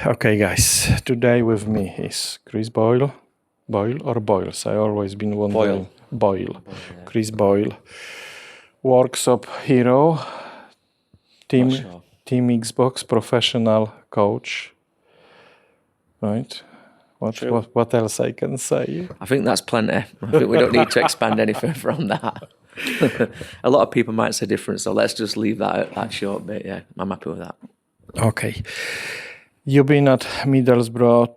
Okay, guys. Today with me is Chris Boyle. Boyle or Boyles? I always been wondering. Boyle. Yeah. Chris Boyle. Workshop hero. Team Sure. Team Xbox professional coach. Right. True. What else I can say? I think that's plenty. I think we don't need to expand any further on that. A lot of people might say different, so let's just leave that at that short bit. Yeah, I'm happy with that. Okay. You've been at Middlesbrough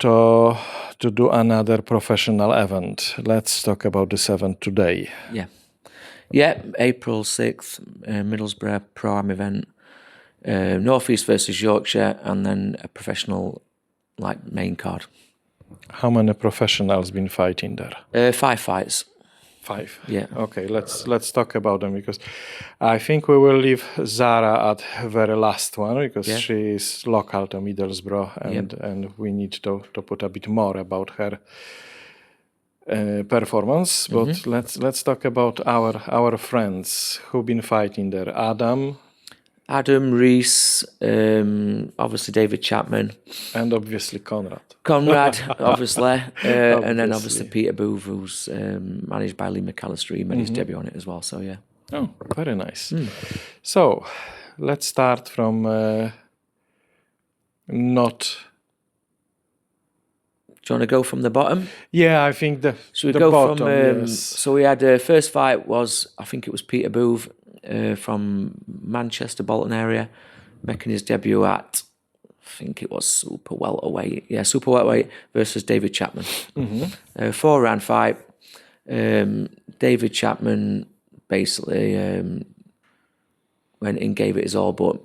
to do another professional event. Let's talk about this event today. Yeah, April 6th, Middlesbrough Pro-Am event. North East versus Yorkshire, and then a professional main card. How many professionals been fighting there? 5 fights. 5. Yeah. Okay, let's talk about them, because I think we will leave Zara at very last one, because she is local to Middlesbrough, and we need to put a bit more about her performance. But let's talk about our friends who've been fighting there. Adam, Reese, obviously David Chapman. And obviously Conrad, obviously. And then obviously Peter Booth, who's managed by Lee McAllister. He made his debut on it as well, so yeah. Oh, very nice. So, let's start from not... Do you want to go from the bottom? Yeah, I think Should we the go bottom, from... yes. So we had first fight was, I think it was Peter Booth from Manchester, Bolton area, making his debut at, I think it was super welterweight. Yeah, super welterweight versus David Chapman. 4-round fight. David Chapman basically went in, gave it his all, but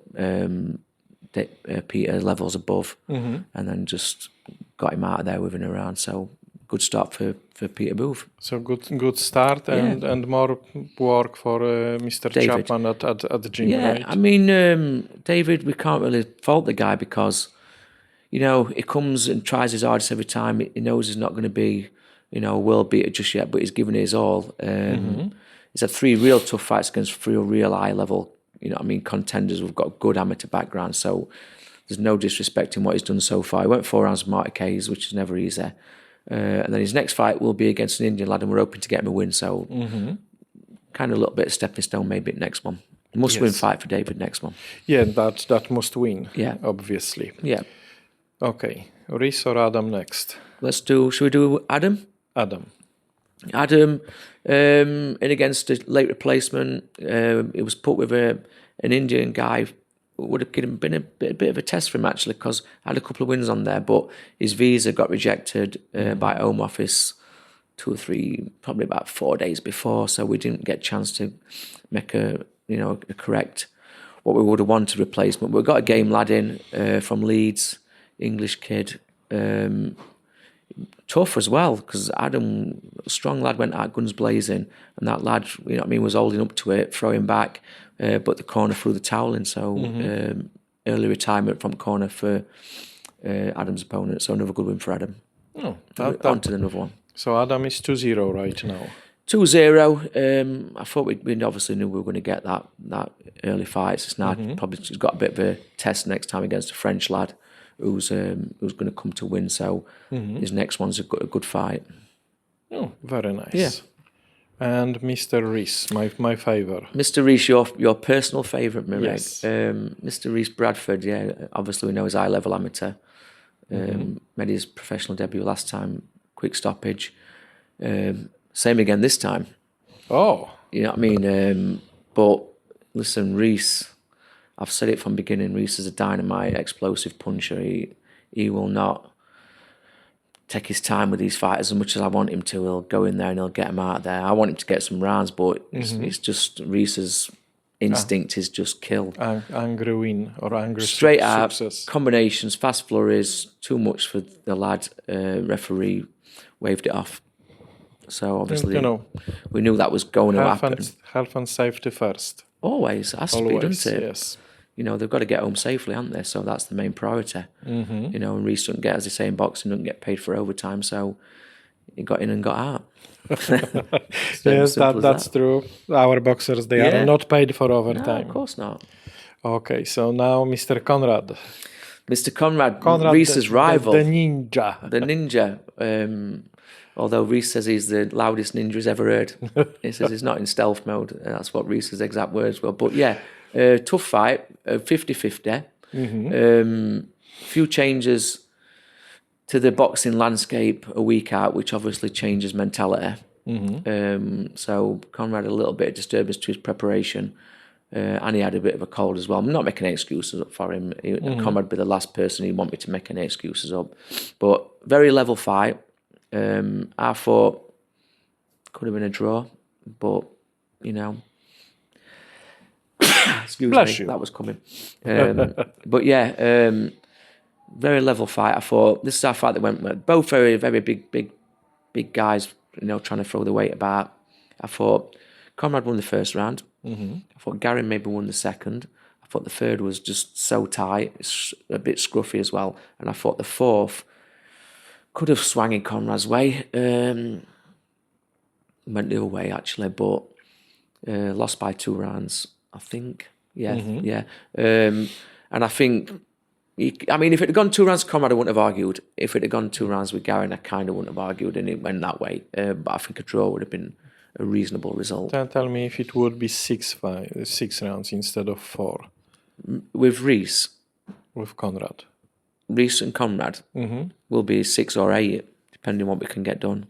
Peter levels above, and then just got him out of there within a round. So good start for Peter Booth. So good start, and more work for Mr. David. Chapman at the gym, right? I mean, David, we can't really fault the guy because, he comes and tries his hardest every time. He knows he's not going to be, a world beater just yet, but he's given it his all. He's had 3 real tough fights against 3 real high level, contenders who've got good amateur background. So there's no disrespect in what he's done so far. He went 4 rounds with Marty Kays, which is never easy. And then his next fight will be against an Indian lad, and we're hoping to get him a win. So kind of a little bit of stepping stone, maybe next one. Must-win fight for David next one. Yeah, that must win. Yeah, obviously. Yeah. Okay, Reese or Adam next? Should we do Adam? Adam, in against a late replacement. It was put with an Indian guy. Would have been a bit of a test for him, actually, because I had a couple of wins on there, but his visa got rejected by Home Office 2 or 3, probably about 4 days before, so we didn't get a chance to make a correct what we would have wanted replacement. We've got a game lad in from Leeds, English kid, tough as well, because Adam, strong lad, went out guns blazing, and that lad, was holding up to it, throwing back, but the corner threw the towel in, so early retirement from corner for Adam's opponent, so another good win for Adam. On to another one. So Adam is 2-0 right now. 2-0. I thought we obviously knew we were going to get that early fight. It's now probably got a bit of a test next time against a French lad who's going to come to win. So his next one's a good fight. Oh, very nice. Yeah. And Mr. Reese, my favourite. Mr. Reese, your personal favourite, Mirek. Yes. Mr. Reese Bradford, yeah. Obviously, we know he's high-level amateur. Made his professional debut last time, quick stoppage. Same again this time. Oh. You know what I mean? But listen, Reese, I've said it from the beginning, Reese is a dynamite, explosive puncher. He will not take his time with these fighters as much as I want him to. He'll go in there and he'll get them out there. I want him to get some rounds, but it's just Reese's instinct is just kill. Angry win or angry straight success. Out, combinations, fast flurries, too much for the lad. Referee waved it off. So obviously, we knew that was going to happen. Health and safety first. Always, has to be, doesn't it? Yes. They've got to get home safely, haven't they? So that's the main priority. And Reece doesn't get, as they say in boxing, doesn't get paid for overtime. So he got in and got out. Yes, that's true. Our boxers, they are not paid for overtime. No, of course not. Okay, so now Mr. Conrad. Mr. Conrad Reese's rival. The ninja. The ninja. Although Reese says he's the loudest ninja he's ever heard. He says he's not in stealth mode. That's what Reese's exact words were. But yeah, tough fight, 50-50. Few changes to the boxing landscape a week out, which obviously changes mentality. So Conrad had a little bit of disturbance to his preparation. And he had a bit of a cold as well. I'm not making any excuses up for him. Conrad would be the last person he'd want me to make any excuses up. But very level fight. I thought could have been a draw, but you know, excuse Bless me, you. that was coming. But yeah, very level fight. I thought this is our fight that went with both very big guys. You know, trying to throw the weight about. I thought Conrad won the first round. I thought Gary maybe won the second. I thought the third was just so tight, it's a bit scruffy as well. And I thought the fourth could have swung in Conrad's way. Went the other way actually, but lost by 2 rounds, I think. Yeah. And I think, I mean, if it had gone 2 rounds to Conrad, I wouldn't have argued. If it had gone 2 rounds with Gary, I kind of wouldn't have argued, and it went that way. But I think a draw would have been a reasonable result. Tell me if it would be 6 rounds instead of 4. With Reese? With Conrad. Reese and Conrad will be 6 or 8, depending on what we can get done.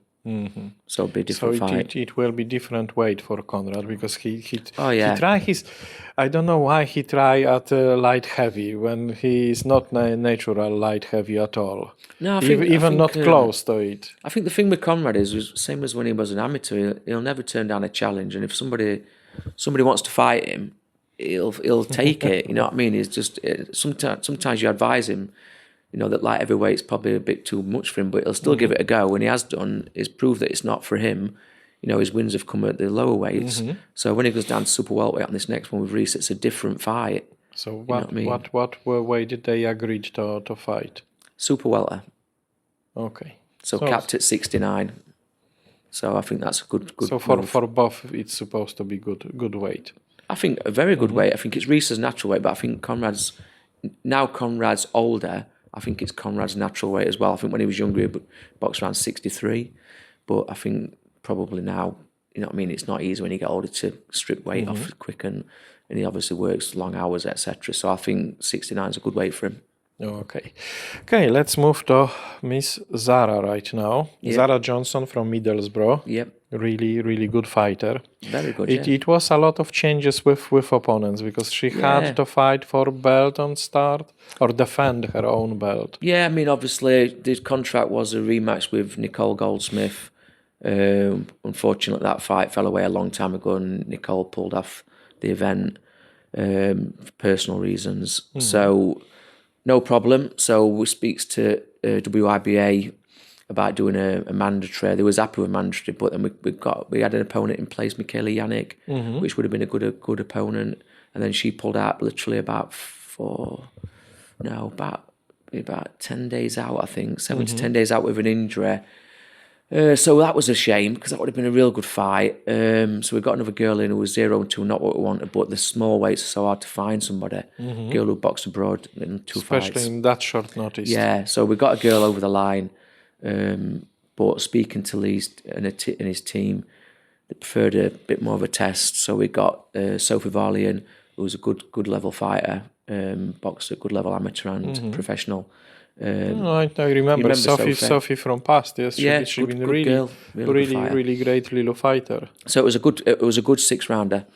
So it'll be a different fight. It will be different weight for Conrad because he try his. I don't know why he try at light heavy when he is not natural light heavy at all. No, I think not close to it. I think the thing with Conrad is same as when he was an amateur. He'll never turn down a challenge, and if somebody wants to fight him, he'll take it. You know what I mean? It's just sometimes you advise him, you know, that light heavyweight's probably a bit too much for him, but he'll still give it a go. And he has done. He's proved that it's not for him. You know, his wins have come at the lower weights. So when he goes down to super welterweight on this next one with Reese, it's a different fight. So what weight did they agree to fight? Super welter. Okay. So capped at 69. So I think that's a good. So for both, it's supposed to be good weight. I think a very good weight. I think it's Reese's natural weight, but I think Conrad's older. I think it's Conrad's natural weight as well. I think when he was younger, he boxed around 63. But I think probably now, you know what I mean, it's not easy when you get older to strip weight off quick, and he obviously works long hours, etc. So I think 69 is a good weight for him. Okay, let's move to Miss Zara right now. Yep. Zara Johnson from Middlesbrough. Yep. Really good fighter. Very good, It was a lot of changes with opponents because she had to fight for belt on start or defend her own belt. Yeah, I mean, obviously, the contract was a rematch with Nicole Goldsmith. Unfortunately, that fight fell away a long time ago, and Nicole pulled off the event for personal reasons. So, no problem. So we speaks to WIBA about doing a mandatory. They was happy with mandatory, but then we had an opponent in place, Michaela Yannick, which would have been a good opponent, and then she pulled out literally about 10 days out, I think, 7 to 10 days out with an injury. So that was a shame because that would have been a real good fight. So we got another girl in who was 0-2, not what we wanted, but the small weights are so hard to find somebody. Girl who boxed abroad in 2 fights. Especially in that short notice. Yeah, so we got a girl over the line, but speaking to Lee and his team, they preferred a bit more of a test. So we got Sophie Varlian, who was a good level fighter, boxer, good level amateur and professional. I remember Sophie from past. Yes, she's been really great little fighter. So it was a good 6-rounder.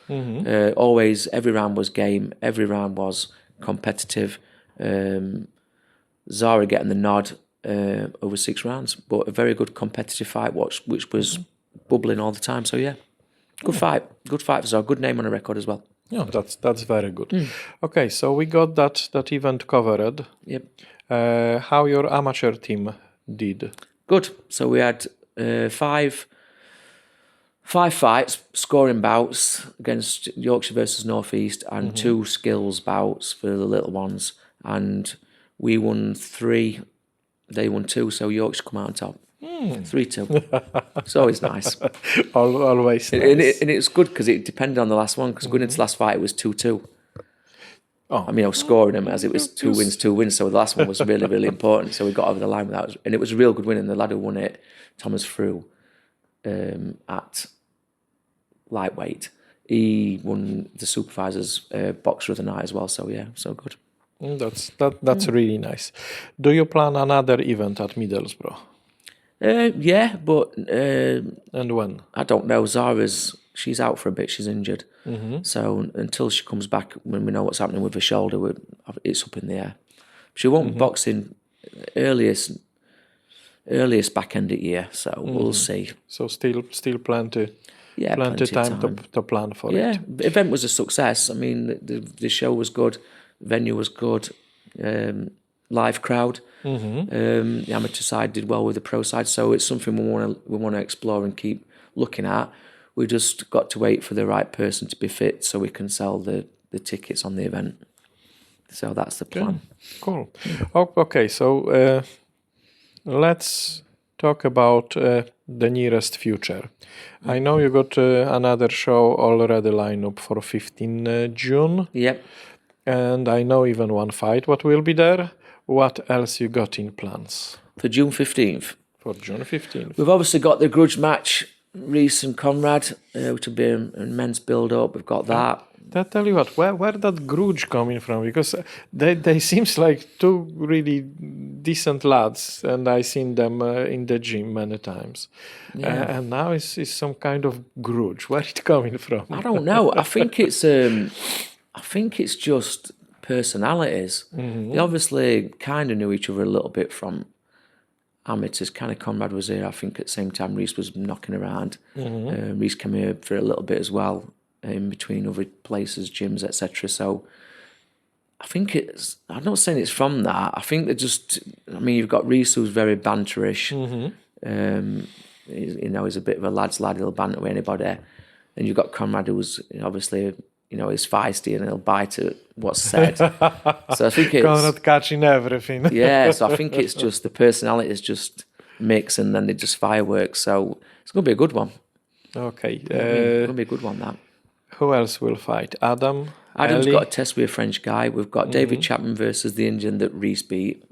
Always, every round was game. Every round was competitive. Zara getting the nod over 6 rounds, but a very good competitive fight, which was bubbling all the time. So yeah, good fight for Zara. Good name on the record as well. Yeah, that's very good. Okay, so we got that event covered. Yep. How your amateur team did? Good. So we had 5 fights, scoring bouts against Yorkshire versus North East, and 2 skills bouts for the little ones. And we won 3, they won 2, so Yorkshire come out on top. 3-2. It's always nice. Always nice. And it's good because it depended on the last one, because going into the last fight it was 2-2. Oh. I mean, I was scoring them as it was 2 wins. So the last one was really, really important. So we got over the line with that. And it was a real good win. And the lad who won it, Thomas Frew, at lightweight, he won the supervisor's boxer of the night as well. So yeah, so good. That's really nice. Do you plan another event at Middlesbrough? Yeah, but And when? I don't know. She's out for a bit. She's injured. So until she comes back, when we know what's happening with her shoulder, it's up in the air. She won't box in earliest back end of year. So we'll see. So still plenty. Yeah, plenty time to plan for it. Yeah, the event was a success. I mean, the show was good, the venue was good, live crowd. The amateur side did well with the pro side, so it's something we want to explore and keep looking at. We just got to wait for the right person to be fit so we can sell the tickets on the event. So that's the plan. Cool. Okay, so let's talk about the nearest future. I know you got another show already lined up for 15 June. Yep. And I know even one fight what will be there. What else you got in plans? For June 15th. For June 15th. We've obviously got the grudge match, Reese and Conrad, which will be a men's build-up. We've got that. I tell you what, where that grudge coming from? Because they seems like two really decent lads, and I seen them in the gym many times. Yeah. And now it's some kind of grudge. Where it coming from? I don't know. I think it's just personalities. They obviously kind of knew each other a little bit from amateurs. Kind of Conrad was here, I think, at the same time Reese was knocking around. Reese came here for a little bit as well, in between other places, gyms, etc. So I think I'm not saying it's from that. I think you've got Reese, who's very banterish. He's a bit of a lad's lad, he'll banter with anybody. And you've got Conrad, who's obviously, he's feisty and he'll bite at what's said. So I think it's... Conrad catching everything. Yeah, so I think it's just the personalities just mix and then they just fireworks. So it's going to be a good one. Okay. It's going to be a good one, that. Who else will fight? Adam's Ellie? Got a test with a French guy. We've got David Chapman versus the Indian that Reese beat.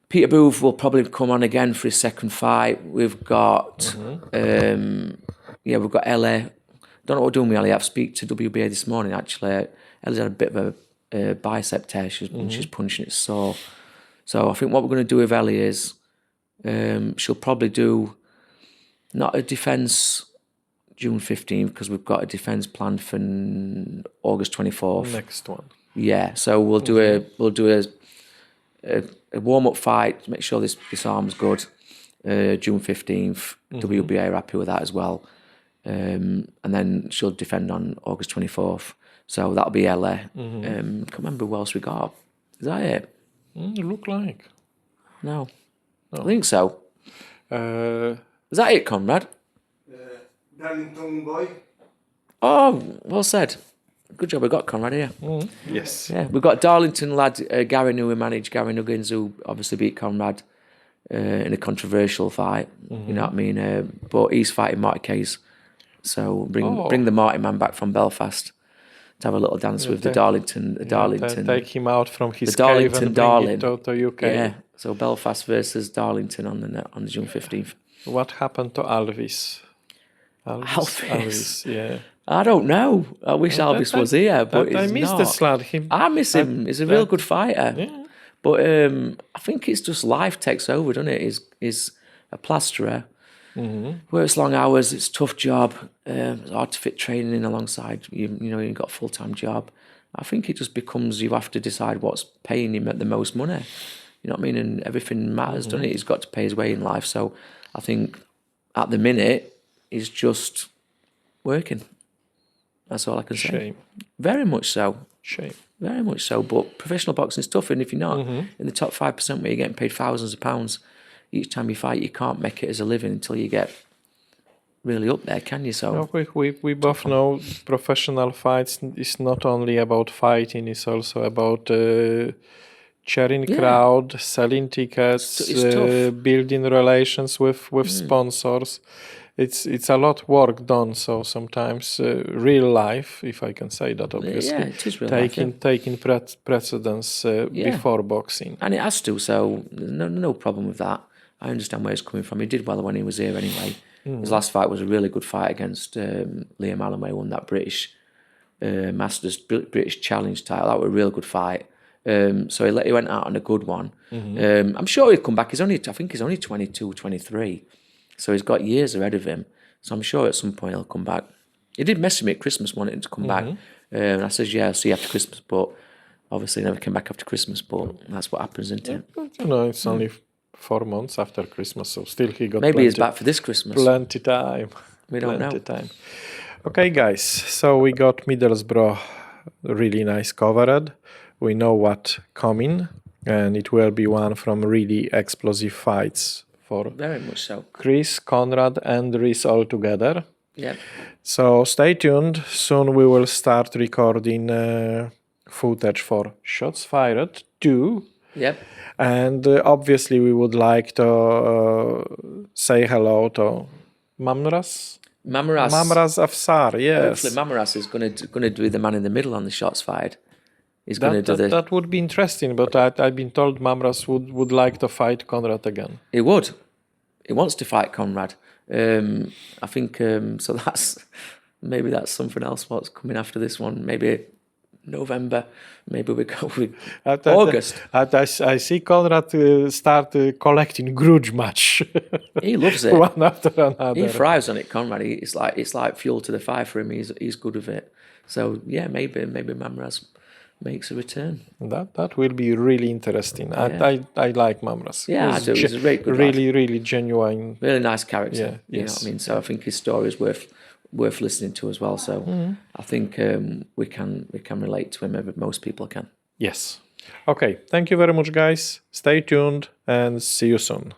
Peter Booth will probably come on again for his second fight. We've got we've got Ellie. Don't know what we're doing with Ellie. I've spoken to WBA this morning actually. Ellie's had a bit of a bicep tear. She's punching it sore. So I think what we're going to do with Ellie is she'll probably do not a defence June 15th because we've got a defence planned for August 24th. Next one. Yeah, so we'll do a warm up fight to make sure this arm's good. June 15th, WBA are happy with that as well, and then she'll defend on August 24th. So that'll be LA. Can't remember who else we got. Is that it? Look like. No, I think so. Is that it, Conrad? Darlington boy. Oh, well said. Good job, we got Conrad here. Yes. Yeah, we've got Darlington lad, Gary, who we managed, Gary Nuggins, who obviously beat Conrad in a controversial fight. You know what I mean? But he's fighting Marty Case. So bring the Marty man back from Belfast to have a little dance with the Darlington. Take him out from his the cave Darlington and darling. bring it to UK. Yeah, so Belfast versus Darlington on the June 15th. What happened to Alvis? Alvis? Yeah. I don't know. I wish Alvis was here, but I he's miss not. this lad. I miss him. He's a real good fighter. Yeah. But I think it's just life takes over, doesn't it? He's a plasterer. Works long hours. It's a tough job. It's hard to fit training in alongside. You've got a full-time job. I think it just becomes you have to decide what's paying him the most money. You know what I mean? And everything matters, doesn't it? He's got to pay his way in life. So I think at the minute he's just working. That's all I can say. Shame. Very much so. Shame. Very much so. But professional boxing is tough, and if you're not in the top 5% where you're getting paid thousands of pounds each time you fight, you can't make it as a living until you get really up there, can you? So we both know professional fights is not only about fighting; it's also about cheering crowd, selling tickets, it's tough. building relations with sponsors. it's a lot work done. So sometimes real life, if I can say that, obviously, Yeah, it is real life, taking precedence before boxing. And it has to, so no problem with that. I understand where he's coming from. He did well when he was here anyway. His last fight was a really good fight against Liam Allen, where he won that British Masters British Challenge title. That was a real good fight. So he went out on a good one. I'm sure he'll come back. I think he's only 22, 23. So he's got years ahead of him. So I'm sure at some point he'll come back. He did message me at Christmas wanting to come back. And I said, yeah, I'll see you after Christmas. But obviously never came back after Christmas. But that's what happens, isn't it? You know, it's only 4 months after Christmas. So still he got Maybe he's back for this Christmas. Plenty time. We don't know. Time. Okay, guys. So we got Middlesbrough really nice covered. We know what coming. And it will be one from really explosive fights. For Very much so. Chris, Conrad, and Rhys all together. Yeah. So stay tuned. Soon we will start recording footage for Shots Fired 2. Yep. And obviously we would like to say hello to Mamras Afsar. Yes. Hopefully Mamras is going to be the man in the middle on the Shots Fired. He's going to do the... That would be interesting, but I've been told Mamras would like to fight Conrad again. He would. He wants to fight Conrad. I think so. Maybe that's something else. What's coming after this one? Maybe November. Maybe we go with August. I see Conrad start collecting grudge match. He loves it. One after another. He thrives on it, Conrad. It's like fuel to the fire for him. He's good with it. So yeah, maybe Mamras makes a return. That will be really interesting. I like Mamras. Yeah, I do. He's a great, good really, lad. really genuine. Really nice character. Yeah, you know what I mean? So I think his story is worth listening to as well. So I think we can relate to him. Most people can. Yes. Okay. Thank you very much, guys. Stay tuned and see you soon.